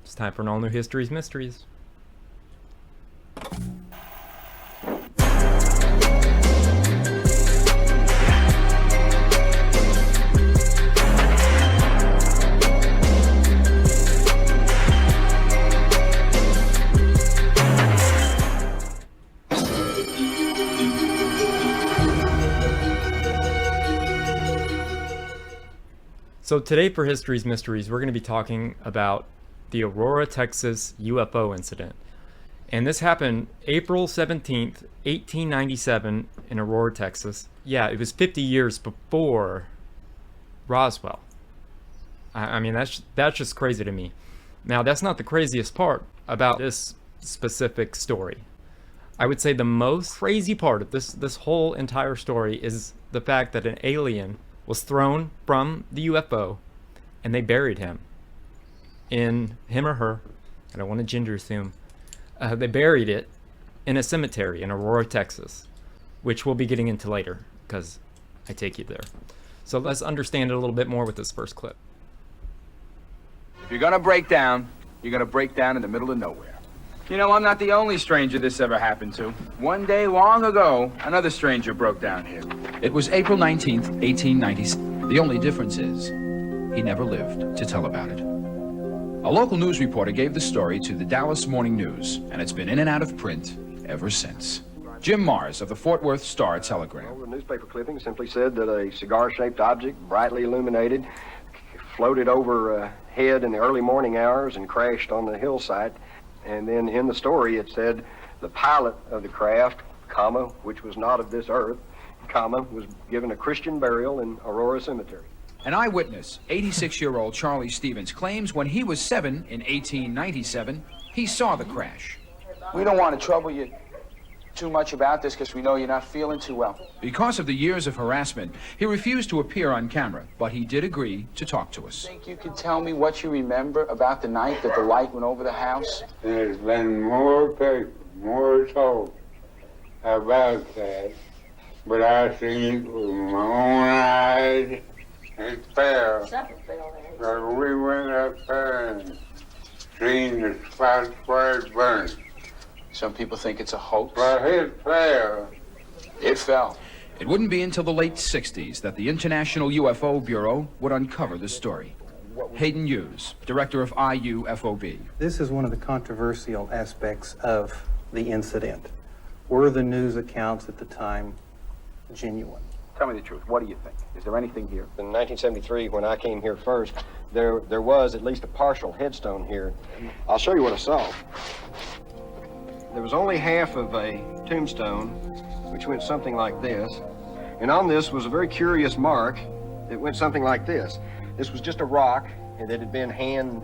It's time for an all new History's Mysteries. So today for History's Mysteries, we're going to be talking about the Aurora, Texas UFO incident. And this happened April 17th, 1897 in Aurora, Texas. Yeah, it was 50 years before Roswell. I mean, that's just crazy to me. Now, that's not the craziest part about this specific story. I would say the most crazy part of this whole entire story is the fact that an alien was thrown from the UFO and they buried him. In him or her, I don't want to gender assume, they buried it in a cemetery in Aurora, Texas, which we'll be getting into later because I take you there. So let's understand it a little bit more with this first clip. If you're gonna break down, you're gonna break down in the middle of nowhere. You know, I'm not the only stranger this ever happened to. One day long ago, another stranger broke down here. It was April 19th, 1897. The only difference is he never lived to tell about it. A local news reporter gave the story to the Dallas Morning News, and it's been in and out of print ever since. Jim Mars of the Fort Worth Star-Telegram. Well, the newspaper clipping simply said that a cigar-shaped object, brightly illuminated, floated overhead in the early morning hours and crashed on the hillside. And then in the story it said the pilot of the craft, comma, which was not of this earth, comma, was given a Christian burial in Aurora Cemetery. An eyewitness, 86-year-old Charlie Stevens, claims when he was 7 in 1897, he saw the crash. We don't want to trouble you too much about this because we know you're not feeling too well. Because of the years of harassment, he refused to appear on camera, but he did agree to talk to us. Think you could tell me what you remember about the night that the light went over the house? There's been more people, more told about that, but I seen it with my own eyes. It fell. So we went up there and seen the spots where it burned. Some people think it's a hoax. But it fell. It fell. It wouldn't be until the late 60s that the International UFO Bureau would uncover the story. Hayden Hughes, director of IUFOB. This is one of the controversial aspects of the incident. Were the news accounts at the time genuine? Tell me the truth. What do you think? Is there anything here? In 1973, when I came here first, there was at least a partial headstone here. I'll show you what I saw. There was only half of a tombstone, which went something like this. And on this was a very curious mark that went something like this. This was just a rock that had been hand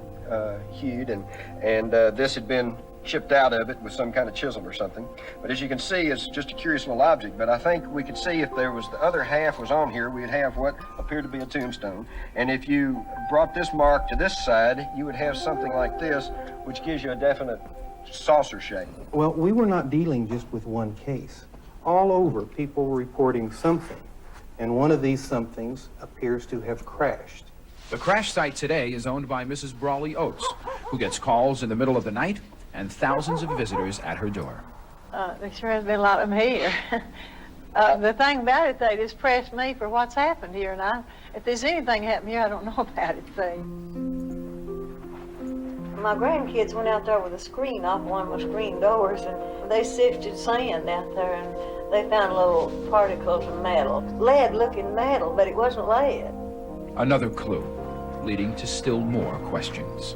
hewed, and this had been chipped out of it with some kind of chisel or something. But as you can see, it's just a curious little object. But I think we could see if there was the other half was on here, we'd have what appeared to be a tombstone. And if you brought this mark to this side, you would have something like this, which gives you a definite saucer shape. Well, we were not dealing just with one case. All over, people were reporting something, and one of these somethings appears to have crashed. The crash site today is owned by Mrs. Brawley Oates, who gets calls in the middle of the night and thousands of visitors at her door. There sure has been a lot of them here. The thing about it, they just pressed me for what's happened here, and if there's anything happened here, I don't know about it, see. My grandkids went out there with a screen off one of the screen doors, and they sifted sand out there, and they found little particles of metal. Lead-looking metal, but it wasn't lead. Another clue, leading to still more questions.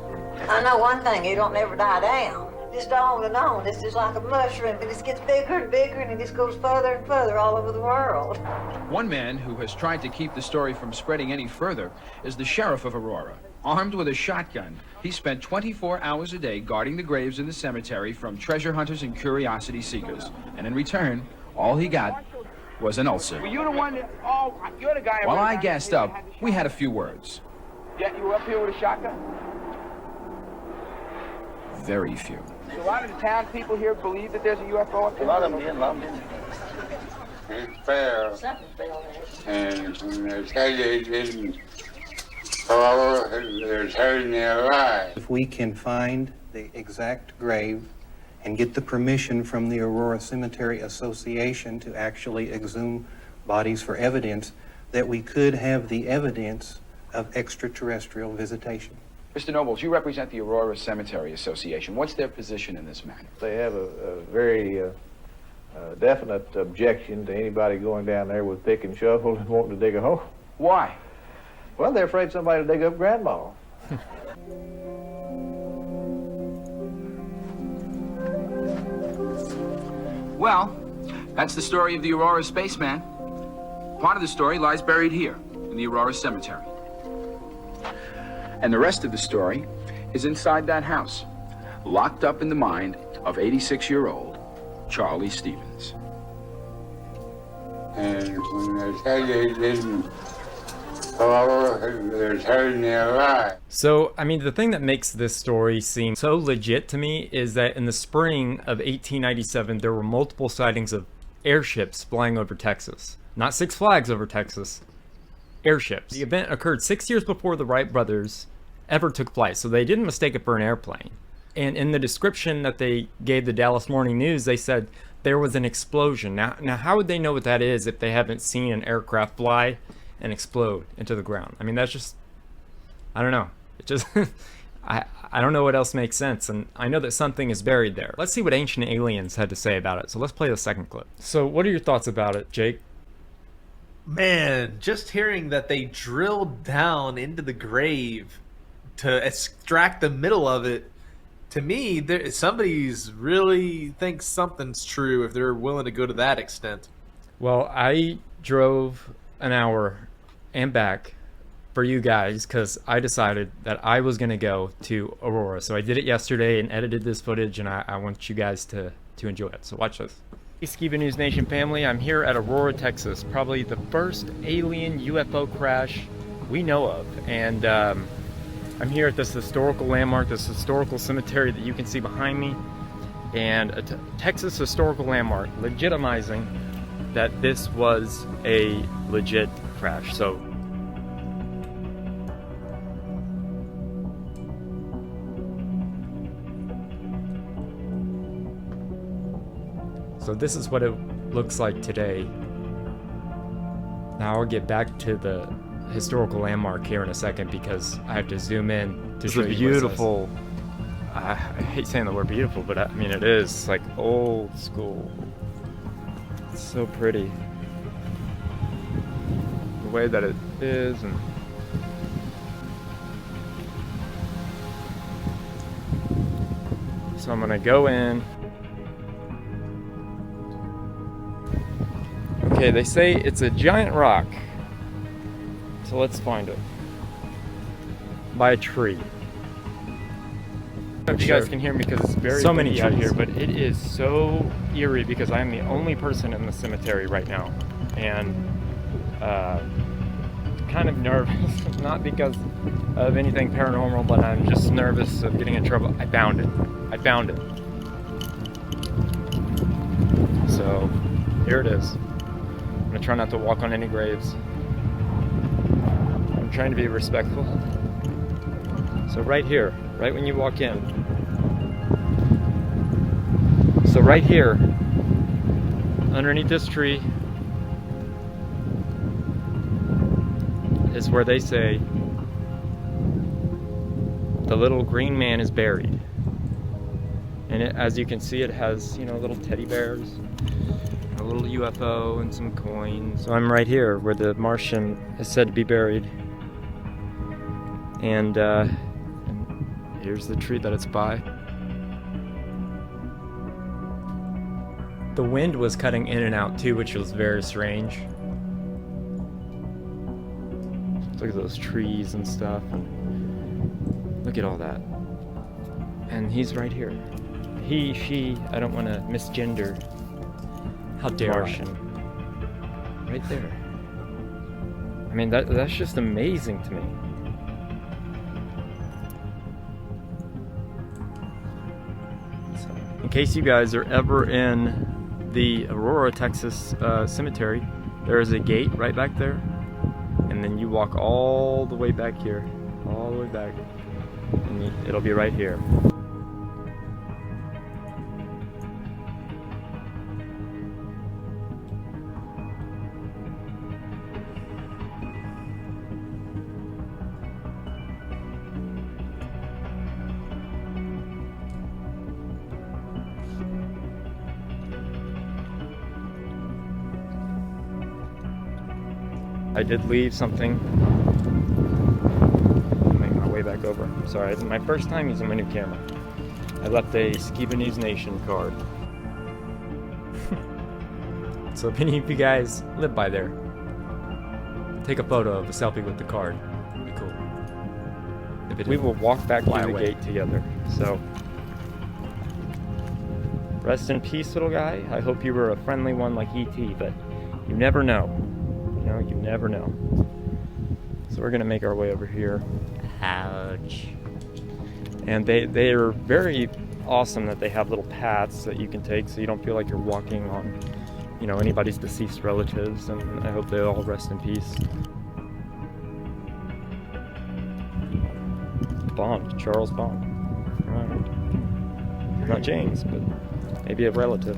I know one thing, it don't never die down. Just on and on. It's just like a mushroom, but it gets bigger and bigger, and it just goes further and further all over the world. One man who has tried to keep the story from spreading any further is the sheriff of Aurora. Armed with a shotgun, he spent 24 hours a day guarding the graves in the cemetery from treasure hunters and curiosity seekers. And in return, all he got was an ulcer. Were you the one that... Oh, you're the guy... While I gassed up, we had a few words. Yeah, you were up here with a shotgun? Very few. So a lot of the town people here believe that there's a UFO up here? A lot of them did, a lot of them didn't. It fell. And when they said it didn't Or they're telling me a lie. If we can find the exact grave and get the permission from the Aurora Cemetery Association to actually exhume bodies for evidence, that we could have the evidence of extraterrestrial visitation. Mr. Nobles, you represent the Aurora Cemetery Association. What's their position in this matter? They have a very definite objection to anybody going down there with pick and shovel and wanting to dig a hole. Why? Well, they're afraid somebody will dig up Grandma. Well, that's the story of the Aurora spaceman. Part of the story lies buried here in the Aurora Cemetery. And the rest of the story is inside that house, locked up in the mind of 86-year-old Charlie Stevens. And when they say they didn't follow, they're telling me a lie. So, I mean, the thing that makes this story seem so legit to me is that in the spring of 1897, there were multiple sightings of airships flying over Texas. Not Six Flags over Texas, airships. The event occurred 6 years before the Wright brothers ever took flight, so they didn't mistake it for an airplane. And in the description that they gave the Dallas Morning News, they said there was an explosion. Now how would they know what that is if they haven't seen an aircraft fly and explode into the ground? I mean, that's just, I don't know. It just, I don't know what else makes sense. And I know that something is buried there. Let's see what ancient aliens had to say about it. So let's play the second clip. So what are your thoughts about it, Jake? Man, just hearing that they drilled down into the grave to extract the middle of it, to me, somebody's really thinks something's true if they're willing to go to that extent. Well, I drove an hour and back for you guys because I decided that I was going to go to Aurora. So I did it yesterday and edited this footage, and I want you guys to enjoy it. So watch this. Hey, Skiba News Nation family, I'm here at Aurora, Texas, probably the first alien UFO crash we know of. And I'm here at this historical landmark, this historical cemetery that you can see behind me, and a Texas historical landmark legitimizing that this was a legit crash. So this is what it looks like today. Now I'll get back to the historical landmark here in a second because I have to zoom in to show you. It's a beautiful, I hate saying the word beautiful, but I mean it is like old school. It's so pretty. The way that it is, and so I'm gonna go in. Okay, they say it's a giant rock. So let's find it. By a tree. I don't know if you guys can hear me because it's very windy out here, but it is so eerie because I am the only person in the cemetery right now. And kind of nervous, not because of anything paranormal, but I'm just nervous of getting in trouble. I found it. I found it. So here it is. I'm gonna try not to walk on any graves. I'm trying to be respectful. So right here, right when you walk in. So right here, underneath this tree, is where they say the little green man is buried. And it, as you can see, it has, you know, little teddy bears, a little UFO, and some coins. So I'm right here where the Martian is said to be buried. And here's the tree that it's by. The wind was cutting in and out too, which was very strange. Look at those trees and stuff, and look at all that. And he's right here. He, she, I don't want to misgender. How dare Martian. Right there. I mean, that's just amazing to me. So, in case you guys are ever in the Aurora, Texas cemetery, there is a gate right back there. And then you walk all the way back here all the way back. And it'll be right here. I did leave something. Make my way back over. Sorry, it's my first time using my new camera. I left a Skibanese Nation card. So if any of you guys live by there, take a photo of a selfie with the card. It'd be cool. If it we will walk back through the gate together. So rest in peace, little guy. I hope you were a friendly one like E.T., but you never know. You never know. So we're gonna make our way over here. Ouch. And they are very awesome that they have little paths that you can take so you don't feel like you're walking on, you know, anybody's deceased relatives, and I hope they all rest in peace. Bond, Charles Bond. Right. Not James, but maybe a relative.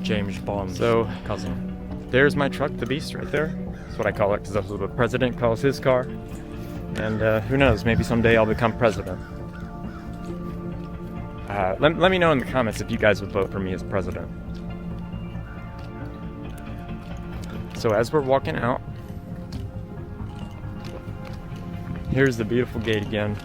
James Bond's cousin. There's my truck, the Beast, right there. That's what I call it, because that's what the president calls his car. And who knows, maybe someday I'll become president. Let me know in the comments if you guys would vote for me as president. So as we're walking out, here's the beautiful gate again.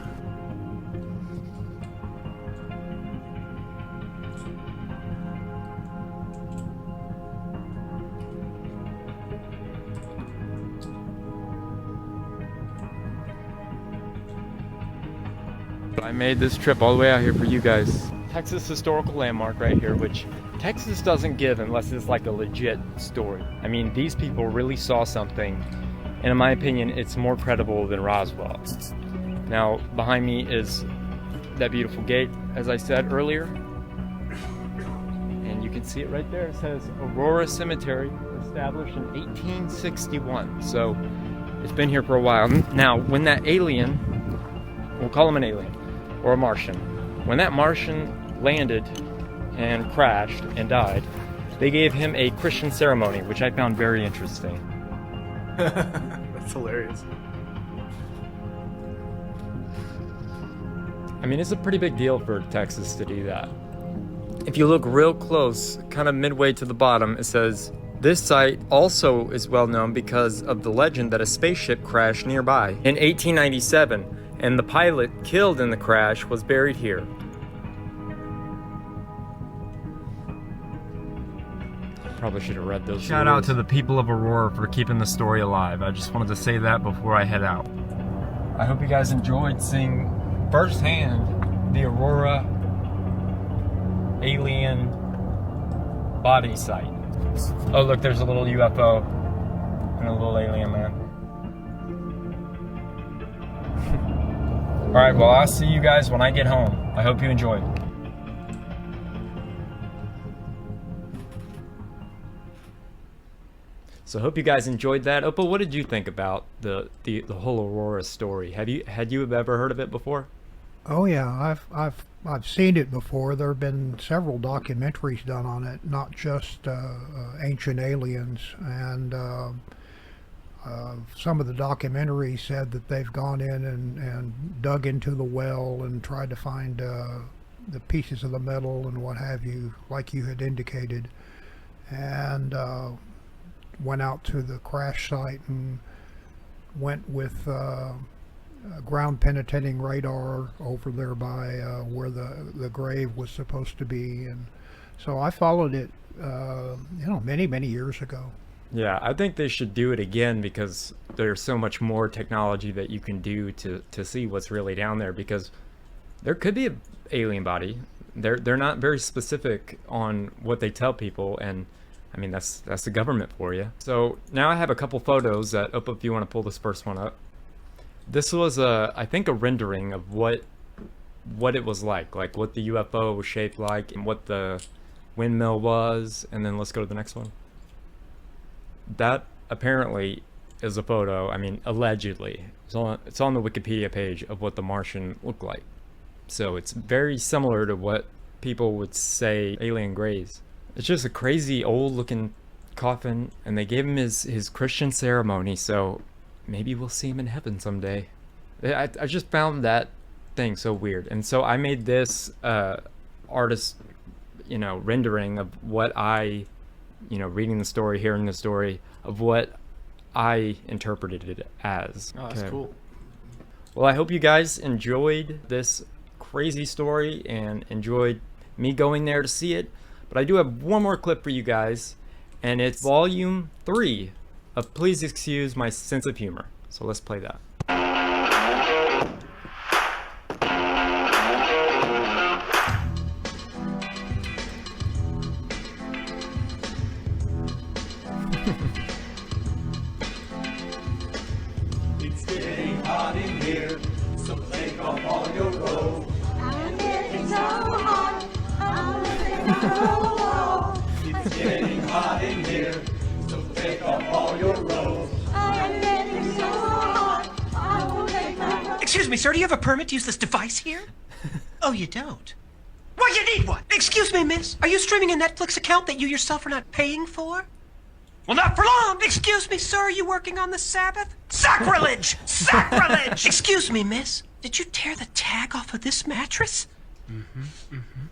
I made this trip all the way out here for you guys. Texas historical landmark right here, which Texas doesn't give unless it's like a legit story. I mean, these people really saw something, and in my opinion, it's more credible than Roswell. Now, behind me is that beautiful gate, as I said earlier. And you can see it right there. It says Aurora Cemetery, established in 1861. So it's been here for a while. Now, when that alien, we'll call him an alien, or a Martian. When that Martian landed and crashed and died, they gave him a Christian ceremony, which I found very interesting. That's hilarious. I mean, it's a pretty big deal for Texas to do that. If you look real close, kind of midway to the bottom, it says, this site also is well known because of the legend that a spaceship crashed nearby in 1897, and the pilot killed in the crash was buried here. Probably should have read those. Shout out to the people of Aurora for keeping the story alive. I just wanted to say that before I head out. I hope you guys enjoyed seeing firsthand the Aurora alien body site. Oh look, there's a little UFO and a little alien man. Alright, well, I'll see you guys when I get home. I hope you enjoyed. So I hope you guys enjoyed that. Opal, what did you think about the whole Aurora story? Had you ever heard of it before? Oh yeah, I've seen it before. There have been several documentaries done on it, not just Ancient Aliens, and some of the documentaries said that they've gone in and dug into the well and tried to find the pieces of the metal and what have you, like you had indicated, and went out to the crash site and went with ground penetrating radar over there by where the grave was supposed to be, and so I followed it many years ago. Yeah, I think they should do it again because there's so much more technology that you can do to see what's really down there, because there could be an alien body. They're not very specific on what they tell people, and I mean that's the government for you. So now I have a couple photos that if you want to pull this first one up. This was I think a rendering of what it was like what the UFO was shaped like and what the windmill was, and then let's go to the next one. That apparently is a photo. I mean, allegedly. It's on the Wikipedia page of what the Martian looked like. So it's very similar to what people would say alien graves. It's just a crazy old looking coffin, and they gave him his Christian ceremony, so maybe we'll see him in heaven someday. I just found that thing so weird, and so I made this artist, rendering of what I, reading the story, hearing the story, of what I interpreted it as. Oh, that's cool. Well, I hope you guys enjoyed this crazy story and enjoyed me going there to see it. But I do have one more clip for you guys, and it's volume 3 of Please Excuse My Sense of Humor. So let's play that. It's getting hot in here, so take off all your robes. I'm getting so hot, I'm getting It's getting hot in here, so take off all your robes. I'm getting so hot, I will take my robes. Excuse me, sir, do you have a permit to use this device here? Oh, you don't? Why, you need one! Excuse me, miss, are you streaming a Netflix account that you yourself are not paying for? Well, not for long! Excuse me, sir, are you working on the Sabbath? Sacrilege! Sacrilege! Excuse me, miss, did you tear the tag off of this mattress?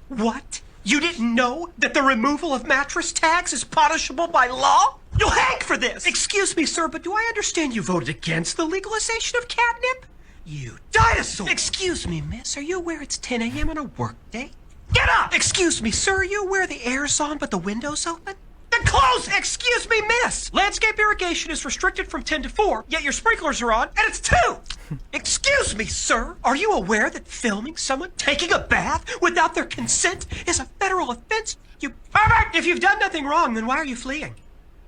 What? You didn't know that the removal of mattress tags is punishable by law? You'll hang for this! Excuse me, sir, but do I understand you voted against the legalization of catnip? You dinosaur! Excuse me, miss, are you aware it's 10 a.m. on a work day? Get up! Excuse me, sir, are you aware the air's on but the window's open? Then close it! Excuse me, miss! Landscape irrigation is restricted from 10 to 4, yet your sprinklers are on, and it's 2! Excuse me, sir, are you aware that filming someone taking a bath without their consent is a federal offense? You pervert! If you've done nothing wrong, then why are you fleeing?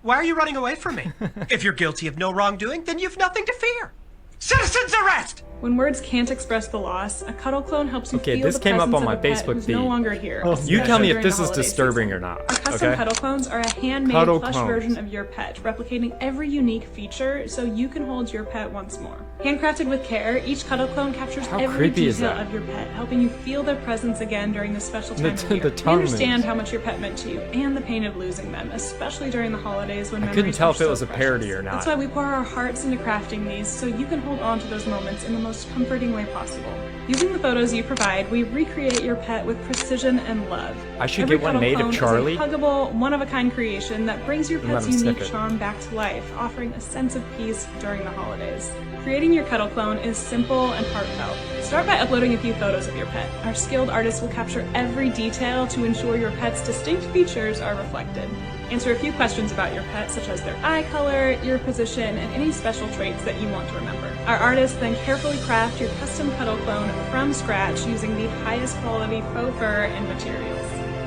Why are you running away from me? If you're guilty of no wrongdoing, then you've nothing to fear. Citizens arrest! When words can't express the loss, a cuddle clone helps you Okay, feel this the came up presence on my of a pet Facebook who's feed. no longer here. You tell me if especially this during is the holiday disturbing season. or not. Our custom Okay? cuddle clones are a handmade Cuddle plush clones. version of your pet, replicating every unique feature so you can hold your pet once more. Handcrafted with care, each cuddle clone captures How every creepy is detail that? of your pet, helping you feel their presence again during this special time of year. the We tongue understand moves. how much your pet meant to you and the pain of losing them, especially during the holidays when I memories couldn't tell are if it so was a precious. parody or not. That's why we pour our hearts into crafting these so you can hold on to those moments in the most comforting way possible. Using the photos you provide, we recreate your pet with precision and love. I should Every get one cuddle made of clone Charlie. is a huggable, one-of-a-kind creation that brings your And let pet's him unique sniff it. charm back to life, offering a sense of peace during the holidays. Creating your cuddle clone is simple and heartfelt. Start by uploading a few photos of your pet. Our skilled artists will capture every detail to ensure your pet's distinct features are reflected. Answer a few questions about your pet, such as their eye color, ear position, and any special traits that you want to remember. Our artists then carefully craft your custom cuddle clone from scratch using the highest quality faux fur and materials.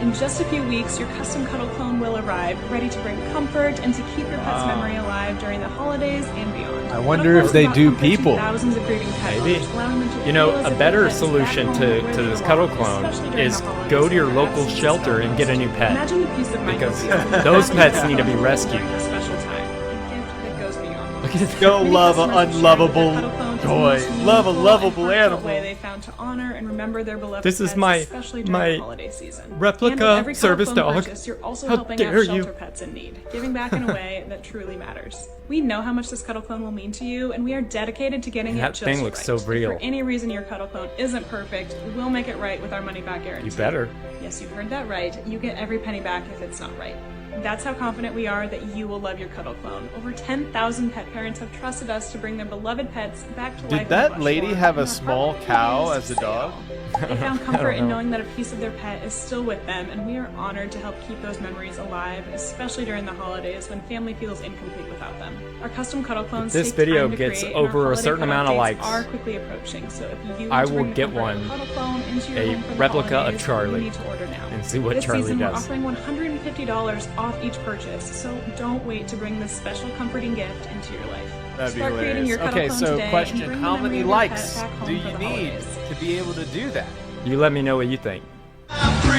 In just a few weeks, your custom cuddle clone will arrive, ready to bring comfort and to keep your pet's memory alive during the holidays and beyond. I wonder if they do people. Thousands of grieving pet Maybe. owners, allowing them to You know, feel as a if better their pet is solution back to home where this they cuddle belong, clone especially during is the holidays go to your when local absence shelter is and get a new pet. Imagine the peace of mind Because you'll feel those having pets your need to pet be home rescued. during this special time. A gift that goes beyond Look words. at Go Many love an customers have shared that their unlovable cuddle clone is the toy. most Love a meaningful lovable and heartfelt animal. way they found to honor and remember their beloved This is pets, my- especially during my the holiday season. replica And with every cuddle service clone dog. purchase, you're also How helping dare out you. shelter pets in need, giving back in a way that truly matters. We know how much this cuddle clone will mean to you, and we are dedicated to getting That it just thing looks right. so If real. for any reason your cuddle clone isn't perfect, we'll make it right with our money-back guarantee. You better. Yes, you heard that right. You get every penny back if it's not right. That's how confident we are that you will love your cuddle clone. Over 10,000 pet parents have trusted us to bring their beloved pets back to life. Did in that the lady bush have a and small our cow heart as a say dog? all. They found I comfort don't in know. knowing that a piece of their pet is still with them, and we are honored to help keep those memories alive, especially during the holidays when family feels incomplete without them. Our custom cuddle clones This take video time to gets create, and our over a holiday certain cuddle amount of dates likes, are quickly approaching, so if you I want to will bring the get comfort of one, cuddle clone into your a home for the replica of holidays, Charlie, you need to order now. and see what This Charlie season, does. We're offering $150 off each purchase, so don't wait to bring this special comforting gift into your life. That'd be Start creating your hilarious. cuddle Okay, clone so today question, and bring how the memory many of your pet likes back home do for you the need holidays. to be able to do that? You let me know what you think. If we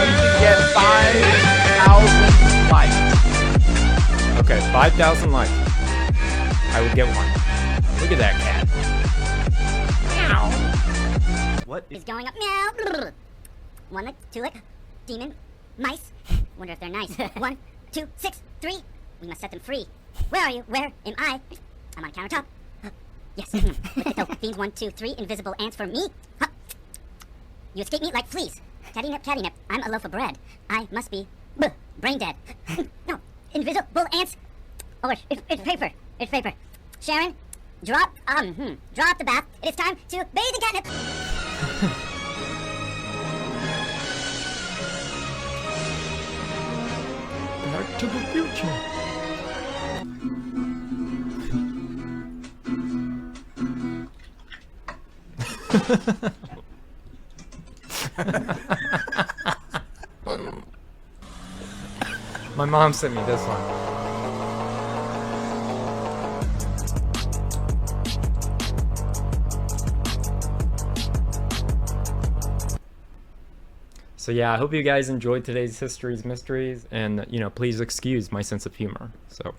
can get 5,000 likes. Okay, 5,000 likes. I would get one. Look at that cat. Meow. What is going up? Meow. One lick, two lick, demon, mice. Wonder if they're nice. 1, 2, 6, 3. We must set them free. Where are you? Where am I? I'm on a countertop. Yes. With the dope fiends. 1, 2, 3. Invisible ants for me. You escape me like fleas. Catty-nip. I'm a loaf of bread. I must be brain dead. No, invisible ants. Oh, it's paper. It's paper. Sharon, drop the bath. It is time to bathe in catnip. Back to the future. My mom sent me this one. So yeah, I hope you guys enjoyed today's History's Mysteries, and please excuse my sense of humor. So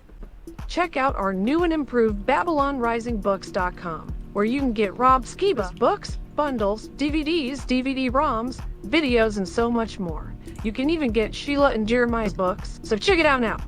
check out our new and improved BabylonRisingBooks.com, where you can get Rob Skiba's books, bundles, DVDs, DVD-ROMs, videos, and so much more. You can even get Sheila and Jeremiah's books, so check it out now.